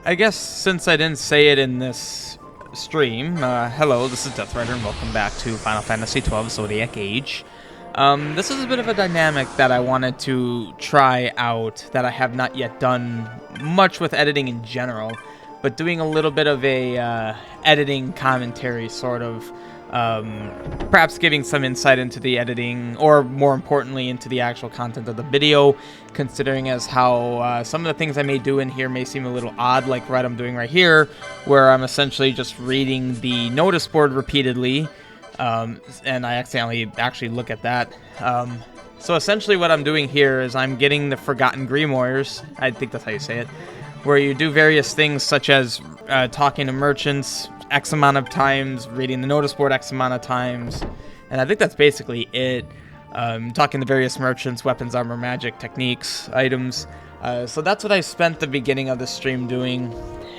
I guess since I didn't say it in this stream, hello, this is Death Rider, and welcome back to Final Fantasy XII Zodiac Age. This is a bit of a dynamic that I wanted to try out that I have not yet done much with editing in general, but doing a little bit of a editing commentary, sort of. Perhaps giving some insight into the editing, or more importantly, into the actual content of the video, considering as how some of the things I may do in here may seem a little odd, like what I'm doing right here, where I'm essentially just reading the notice board repeatedly, and I accidentally actually look at that. So essentially what I'm doing here is I'm getting the Forgotten Grimoires, I think that's how you say it, where you do various things such as talking to merchants X amount of times, reading the notice board X amount of times, and I think that's basically it. Talking to various merchants, weapons, armor, magic, techniques, items. So that's what I spent the beginning of the stream doing,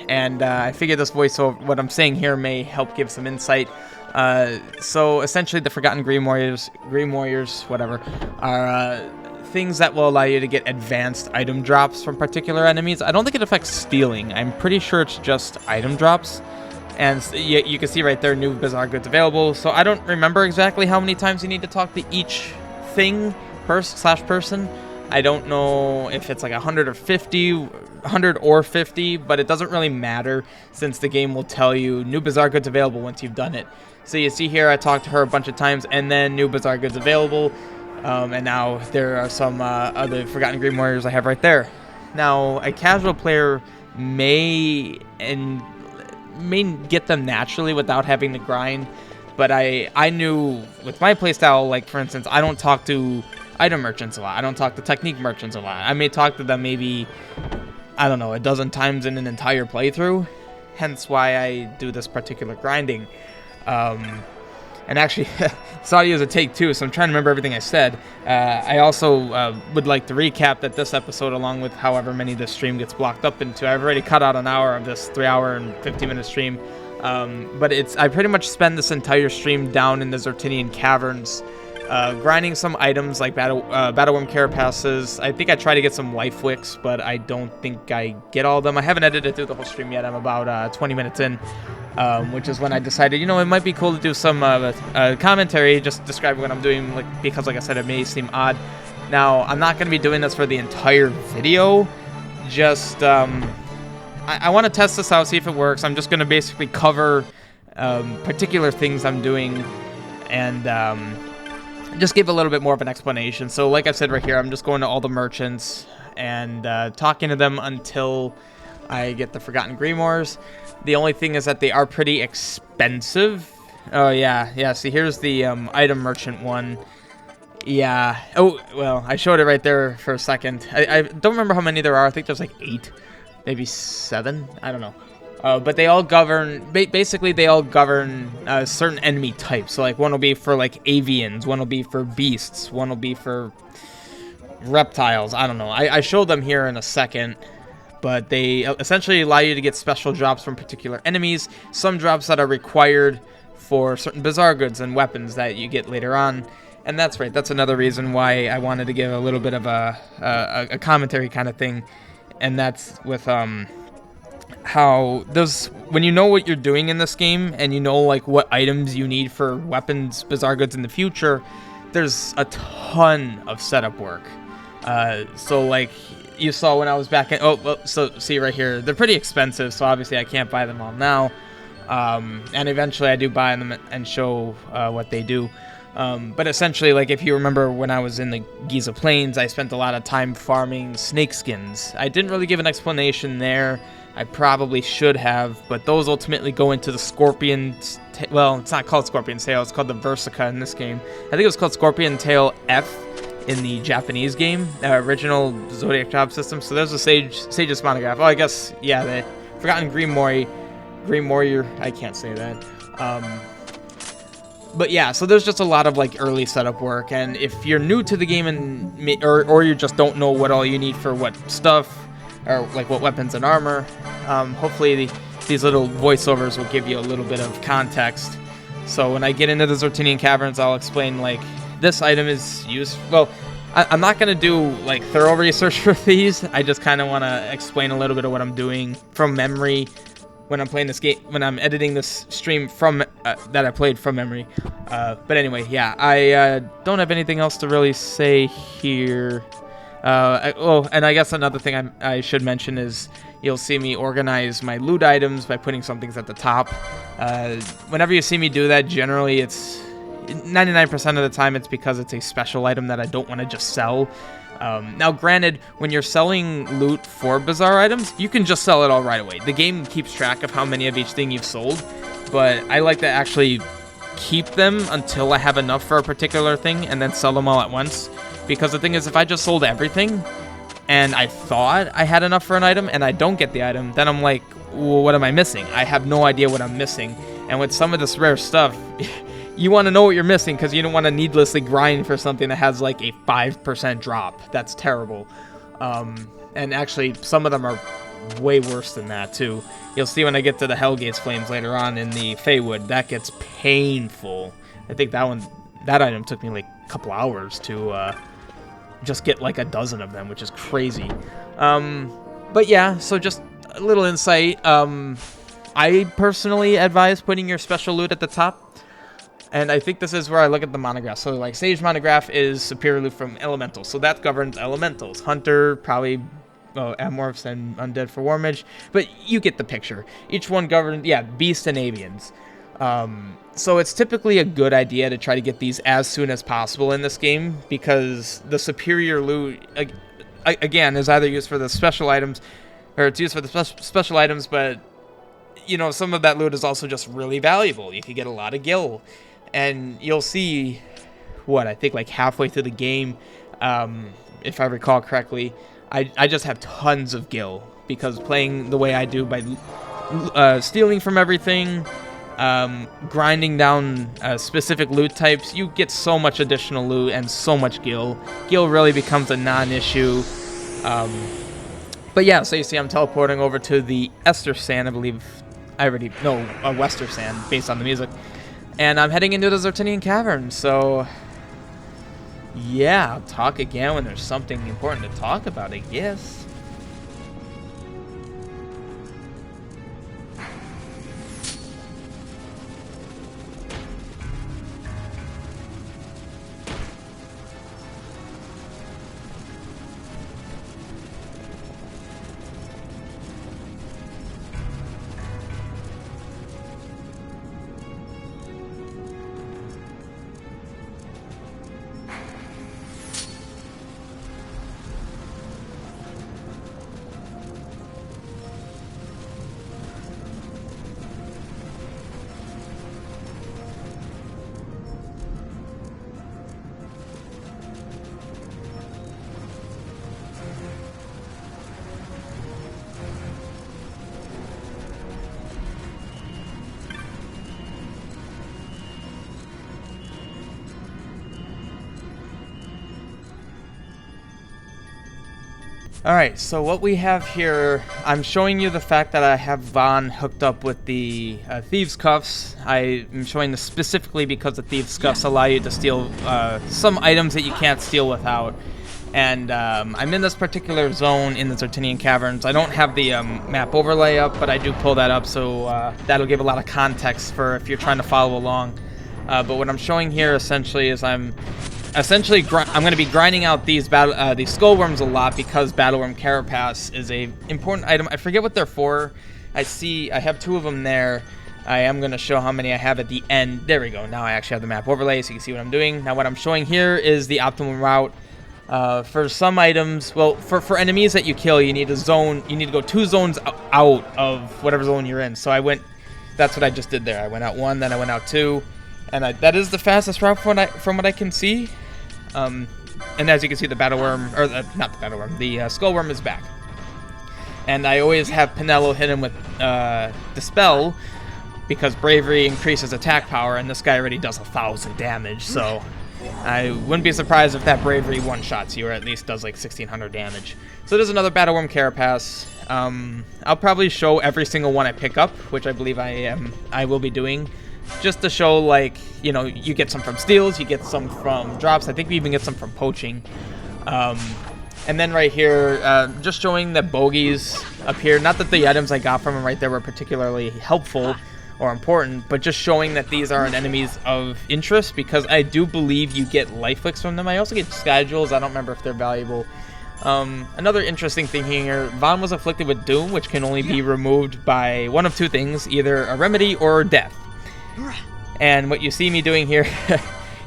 and I figured this voiceover, what I'm saying here, may help give some insight. So essentially the Forgotten Grimoires, whatever, are things that will allow you to get advanced item drops from particular enemies. I don't think it affects stealing. I'm pretty sure it's just item drops. And you can see right there, new bizarre goods available. So I don't remember exactly how many times you need to talk to each thing person. I don't know if it's like 100 or 50, but it doesn't really matter since the game will tell you new bizarre goods available once you've done it. So you see here, I talked to her a bunch of times, and then new bizarre goods available. And now there are some other Forgotten Grimoires I have right there. Now, a casual player may get them naturally without having to grind, but I knew with my playstyle, like for instance, I don't talk to item merchants a lot. I don't talk to technique merchants a lot. I may talk to them maybe, I don't know, a dozen times in an entire playthrough, hence why I do this particular grinding. And actually, this audio is a take two, so I'm trying to remember everything I said. I also would like to recap that this episode, along with however many this stream gets blocked up into, I've already cut out an hour of this 3-hour and 50-minute stream. But I pretty much spend this entire stream down in the Zertinian Caverns, grinding some items like Battleworm Carapaces. I think I try to get some Life Wicks, but I don't think I get all of them. I haven't edited through the whole stream yet. I'm about 20 minutes in. Which is when I decided, it might be cool to do some commentary, just describing what I'm doing, because like I said, it may seem odd. Now, I'm not going to be doing this for the entire video, just, I want to test this out, see if it works. I'm just going to basically cover particular things I'm doing, and just give a little bit more of an explanation. So like I said right here, I'm just going to all the merchants, and talking to them until I get the Forgotten Grimoires. The only thing is that they are pretty expensive. Oh, yeah. See, here's the item merchant one. Yeah. Oh, well, I showed it right there for a second. I don't remember how many there are. I think there's like 8, maybe 7. I don't know. But they all govern, basically they all govern certain enemy types. So like one will be for like avians, one will be for beasts, one will be for reptiles. I don't know. I showed them here in a second. But they essentially allow you to get special drops from particular enemies, some drops that are required for certain bizarre goods and weapons that you get later on. And that's right, that's another reason why I wanted to give a little bit of a commentary kind of thing. And that's with how those, when you know what you're doing in this game, and you know like what items you need for weapons, bizarre goods in the future, there's a ton of setup work. So like, you saw when I was back in, so see right here, they're pretty expensive, so obviously I can't buy them all now, and eventually I do buy them and show what they do, but essentially, like if you remember when I was in the Giza Plains, I spent a lot of time farming snake skins. I didn't really give an explanation there. I probably should have, but those ultimately go into the Scorpion's well, it's not called Scorpion's Tail, it's called the Versica in this game. I think it was called Scorpion Tail F in the Japanese game, original Zodiac job system. So there's a Sage's monograph. Oh, I guess, yeah, the Forgotten Grimoire, I can't say that. But yeah, so there's just a lot of like early setup work, and if you're new to the game and or you just don't know what all you need for what stuff, or like what weapons and armor, hopefully these little voiceovers will give you a little bit of context. So when I get into the Zertinian Caverns, I'll explain like this item is used, well, I'm not gonna do like thorough research for these. I just kind of want to explain a little bit of what I'm doing from memory when I'm playing this game, when I'm editing this stream from that I played from memory. But anyway, yeah, I don't have anything else to really say here. And I guess another thing I should mention is you'll see me organize my loot items by putting some things at the top. Whenever you see me do that, generally it's 99% of the time it's because it's a special item that I don't want to just sell. Now, granted, when you're selling loot for bizarre items, you can just sell it all right away. The game keeps track of how many of each thing you've sold, but I like to actually keep them until I have enough for a particular thing and then sell them all at once. Because the thing is, if I just sold everything and I thought I had enough for an item and I don't get the item, then I'm like, well, what am I missing? I have no idea what I'm missing. And with some of this rare stuff, you want to know what you're missing because you don't want to needlessly grind for something that has like a 5% drop. That's terrible. And actually, some of them are way worse than that too. You'll see when I get to the Hellgate's Flames later on in the Feywood, that gets painful. I think that item took me like a couple hours to just get like a dozen of them, which is crazy. But yeah, so just a little insight. I personally advise putting your special loot at the top. And I think this is where I look at the monograph. So like Sage monograph is superior loot from elementals. So that governs elementals. Hunter, probably Amorphs and Undead for War Mage. But you get the picture. Each one governs, yeah, Beast and Avians. So it's typically a good idea to try to get these as soon as possible in this game. Because the superior loot, again, is either used for the special items. Or it's used for the special items, but you know, some of that loot is also just really valuable. You can get a lot of gil. And you'll see, what, I think like halfway through the game, if I recall correctly, I just have tons of gil. Because playing the way I do by stealing from everything, grinding down specific loot types, you get so much additional loot and so much gil. Gil really becomes a non-issue. But yeah, so you see I'm teleporting over to the Ester Sand, I believe. Wester Sand, based on the music. And I'm heading into the Zertinian Cavern, so yeah, I'll talk again when there's something important to talk about, I guess. Alright, so what we have here, I'm showing you the fact that I have Vaughn hooked up with the Thieves' Cuffs. I am showing this specifically because the Thieves' Cuffs allow you to steal some items that you can't steal without. And I'm in this particular zone in the Zertinian Caverns. I don't have the map overlay up, but I do pull that up, so that'll give a lot of context for if you're trying to follow along. But what I'm showing here essentially is I'm going to be grinding out these skullworms a lot because Battleworm Carapace is a important item. I forget what they're for. I have 2 of them there. I am going to show how many I have at the end. There we go. Now I actually have the map overlay so you can see what I'm doing. Now what I'm showing here is the optimal route. For some items, well, for enemies that you kill, you need to go 2 zones out of whatever zone you're in. So that's what I just did there. I went out 1, then I went out 2. And that is the fastest route from what I can see. And as you can see, the skullworm is back. And I always have Pinello hit him with Dispel, because Bravery increases attack power, and this guy already does 1,000 damage, so I wouldn't be surprised if that Bravery one-shots you, or at least does like 1,600 damage. So there's another Battleworm Carapace. I'll probably show every single one I pick up, which I believe I will be doing. Just to show, like, you know, you get some from steals, you get some from drops. I think we even get some from poaching. And then right here, just showing that bogeys appear. Not that the items I got from him right there were particularly helpful or important, but just showing that these aren't enemies of interest, because I do believe you get life flicks from them. I also get schedules. I don't remember if they're valuable. Another interesting thing here, Vaughn was afflicted with Doom, which can only be removed by one of two things, either a remedy or death. And what you see me doing here,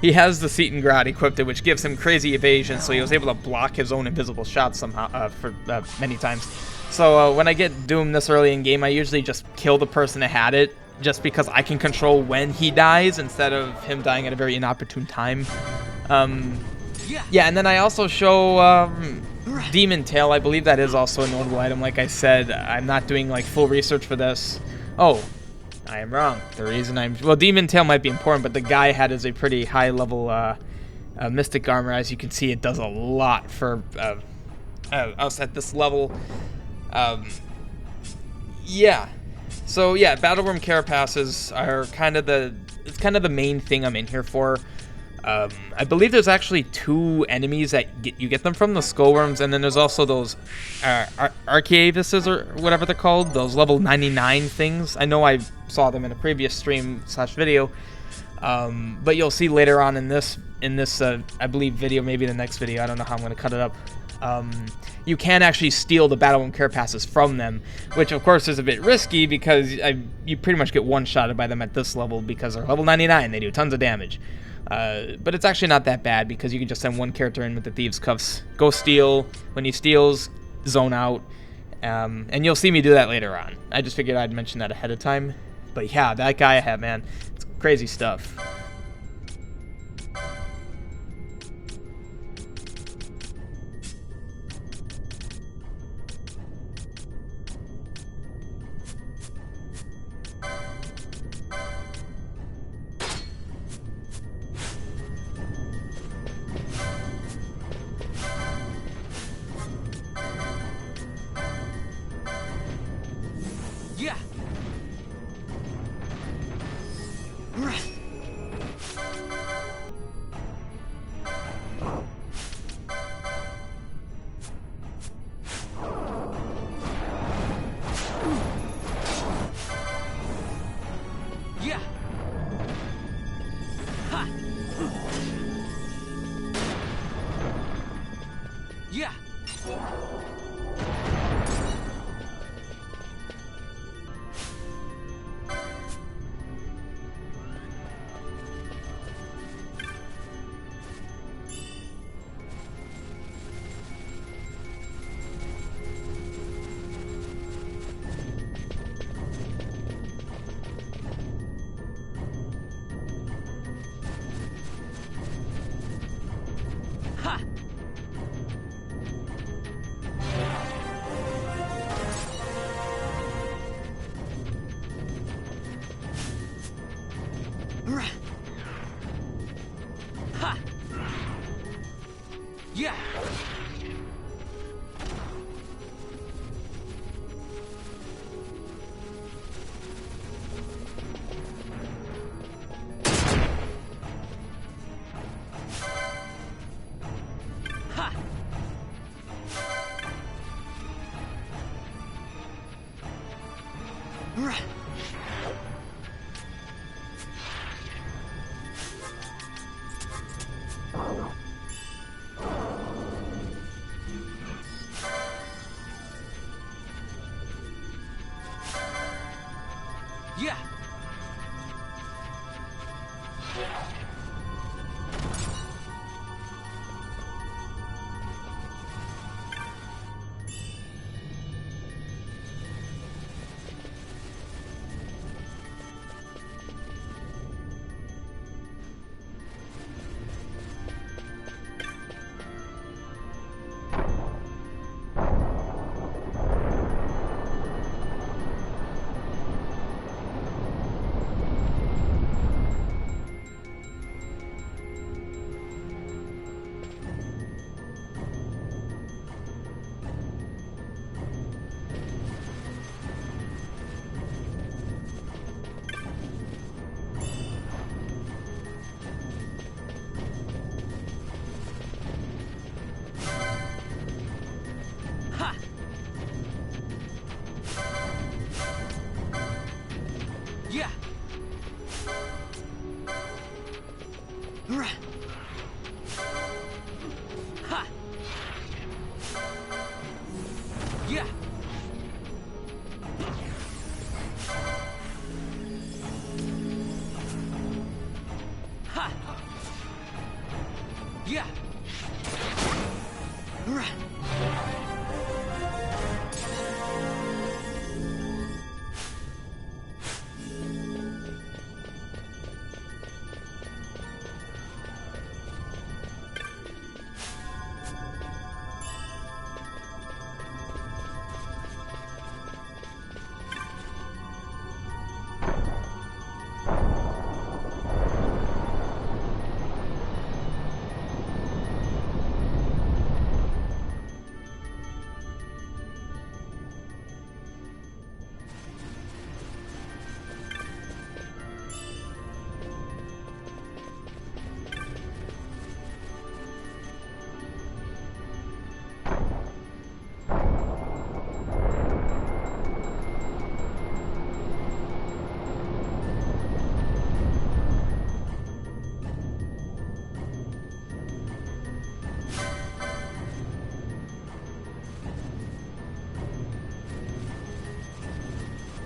he has the Seton Grad equipped, which gives him crazy evasion, so he was able to block his own invisible shots somehow for many times. So when I get Doom this early in game, I usually just kill the person that had it, just because I can control when he dies instead of him dying at a very inopportune time. Yeah, and then I also show Demon Tail. I believe that is also a notable item. Like I said, I'm not doing like full research for this. Oh, I am wrong. The reason well, Demon Tail might be important, but the guy had is a pretty high level Mystic Armor. As you can see, it does a lot for us at this level. Yeah. So yeah, Battle Room Carapaces are kind of the main thing I'm in here for. I believe there's actually two enemies that you get them from, the Skullworms, and then there's also those Archaevises or whatever they're called, those level 99 things. I know I saw them in a previous stream/video, but you'll see later on in this I believe video, maybe the next video. I don't know how I'm going to cut it up. You can actually steal the Battle Room Carapaces from them, which of course is a bit risky because you pretty much get one-shotted by them at this level because they're level 99. They do tons of damage. But it's actually not that bad because you can just send one character in with the Thieves' Cuffs. Go steal. When he steals, zone out. And you'll see me do that later on. I just figured I'd mention that ahead of time. But yeah, that guy I have, man. It's crazy stuff. Yeah. Ha. Yeah. Right.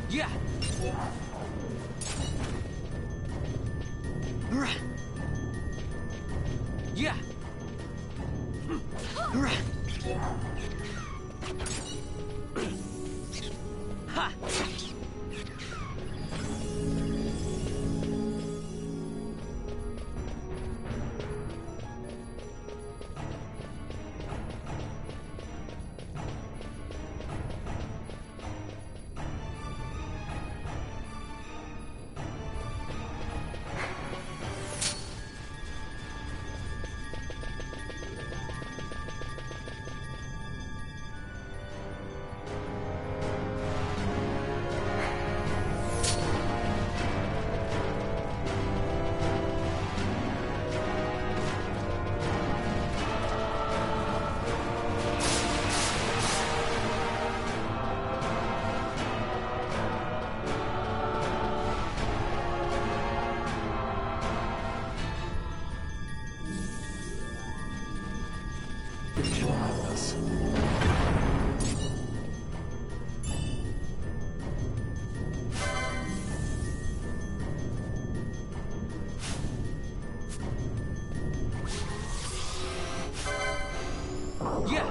Yeah. Right. Yeah. Right. Ha. Yeah.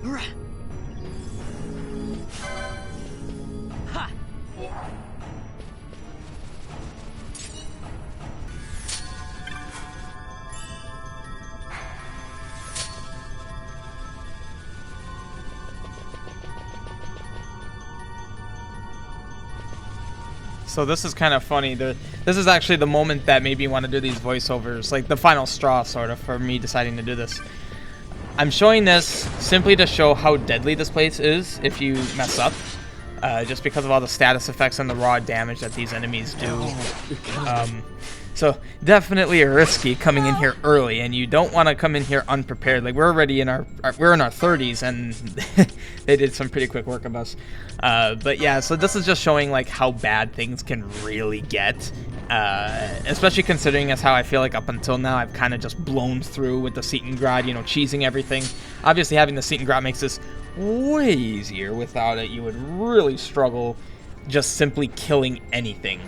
Right. Ha. So this is kind of funny. This is actually the moment that made me want to do these voiceovers, like the final straw, sort of, for me deciding to do this. I'm showing this simply to show how deadly this place is if you mess up, just because of all the status effects and the raw damage that these enemies do. So definitely risky coming in here early, and you don't want to come in here unprepared. Like, we're already in our 30s, and they did some pretty quick work of us. But yeah, so this is just showing like how bad things can really get, especially considering as how I feel like up until now I've kind of just blown through with the Seitengrad, you know, cheesing everything. Obviously, having the Seitengrad makes this way easier. Without it, you would really struggle just simply killing anything.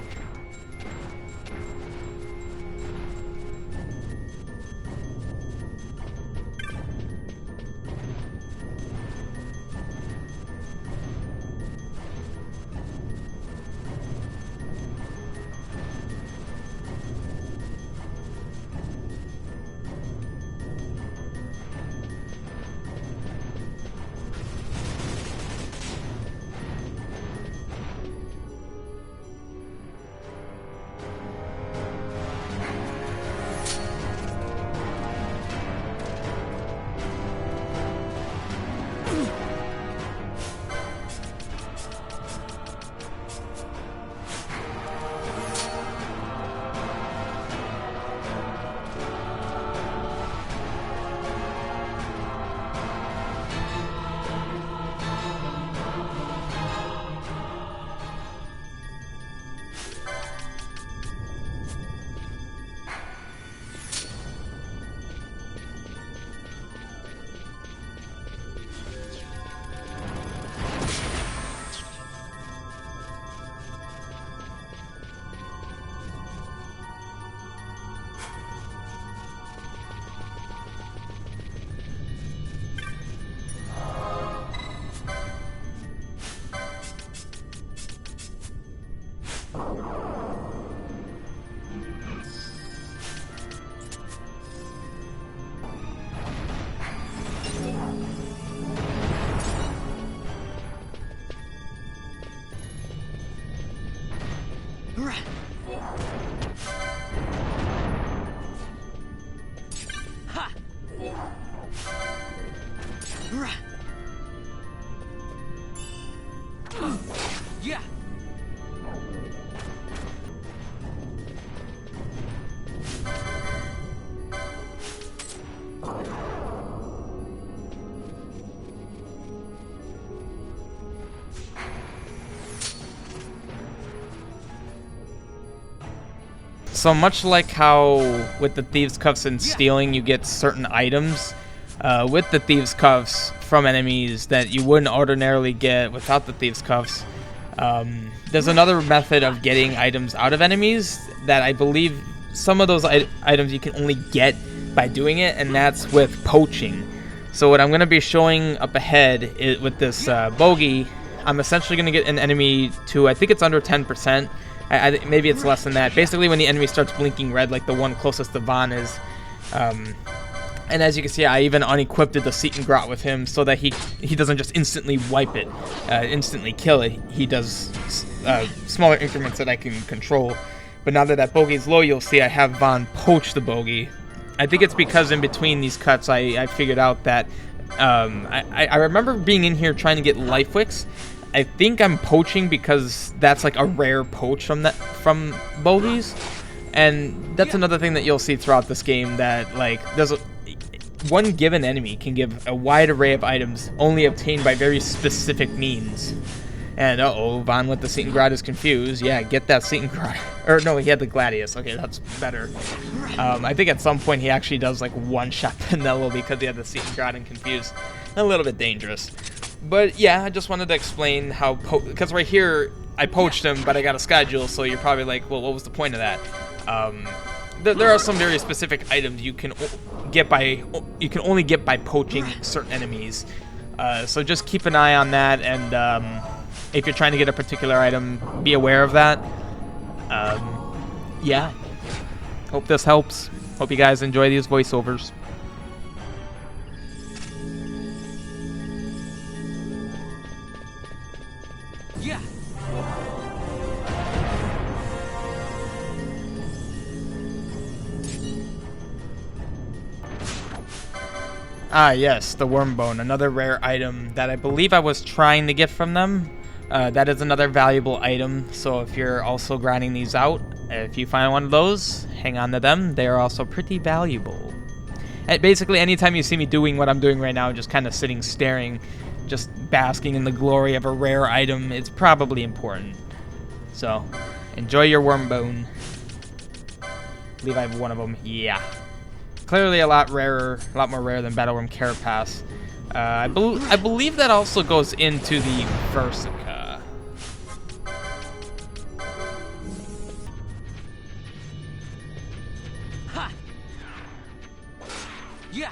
So much like how with the Thieves' Cuffs and stealing you get certain items, with the Thieves' Cuffs from enemies that you wouldn't ordinarily get without the Thieves' Cuffs, there's another method of getting items out of enemies that I believe some of those items you can only get by doing it, and that's with poaching. So what I'm going to be showing up ahead is, with this bogey, I'm essentially going to get an enemy to, I think it's under 10%. Maybe it's less than that. Basically, when the enemy starts blinking red, like the one closest to Vaughn is. And as you can see, I even unequipped the Seitengrot with him so that he doesn't just instantly wipe it, instantly kill it. He does smaller increments that I can control. But now that bogey's low, you'll see I have Vaughn poach the bogey. I think it's because in between these cuts, I figured out that I remember being in here trying to get life wicks. I think I'm poaching because that's like a rare poach from bogeys, and that's another thing that you'll see throughout this game, that like one given enemy can give a wide array of items only obtained by very specific means. And Vaughn with the Seitengrot is confused. Yeah, get that Seitengrot. Or no, he had the Gladius. Okay, that's better. I think at some point he actually does like one-shot Pinello because he had the Seitengrot and confused. A little bit dangerous. But yeah, I just wanted to explain how, because right here I poached him, but I got a Sky-Jewel, so you're probably like, well, what was the point of that? There are some very specific items you can only get by poaching certain enemies. So just keep an eye on that, and if you're trying to get a particular item, be aware of that. Yeah. Hope this helps. Hope you guys enjoy these voiceovers. Yeah. Ah, yes, the Wormbone, another rare item that I believe I was trying to get from them. That is another valuable item, so if you're also grinding these out, if you find one of those, hang on to them. They are also pretty valuable. And basically, anytime you see me doing what I'm doing right now, just kind of sitting staring, just basking in the glory of a rare item, it's probably important. So, enjoy your Wormbone. I believe I have one of them. Yeah. Clearly a lot more rare than Battleworm Carapace. I believe that also goes into the Versica. Ha. Yeah.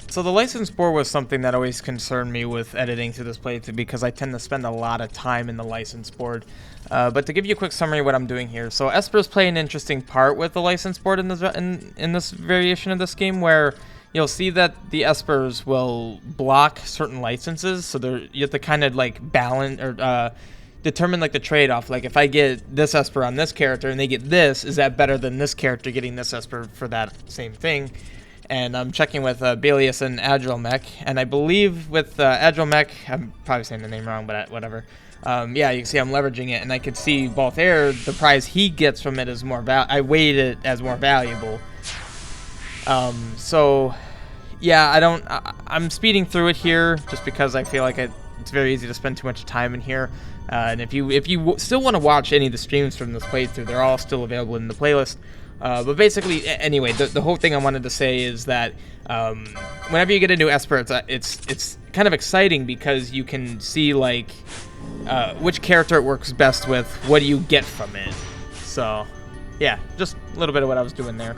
So the license board was something that always concerned me with editing through this playthrough because I tend to spend a lot of time in the license board. But to give you a quick summary of what I'm doing here, so Espers play an interesting part with the license board in this variation of this game, where you'll see that the Espers will block certain licenses, so you have to kind of like balance or determine like the trade-off. Like if I get this Esper on this character and they get this, is that better than this character getting this Esper for that same thing? And I'm checking with Belius and Adrammelech, and I believe with Adrammelech, I'm probably saying the name wrong, but whatever. Yeah, you can see I'm leveraging it, and I can see both air. The prize he gets from it is more I weight it as more valuable. So yeah, I'm speeding through it here just because I feel like it's very easy to spend too much time in here. And if you still want to watch any of the streams from this playthrough, they're all still available in the playlist. But basically, anyway, the whole thing I wanted to say is that whenever you get a new Esper, it's kind of exciting because you can see like which character it works best with, what do you get from it. So yeah, just a little bit of what I was doing there.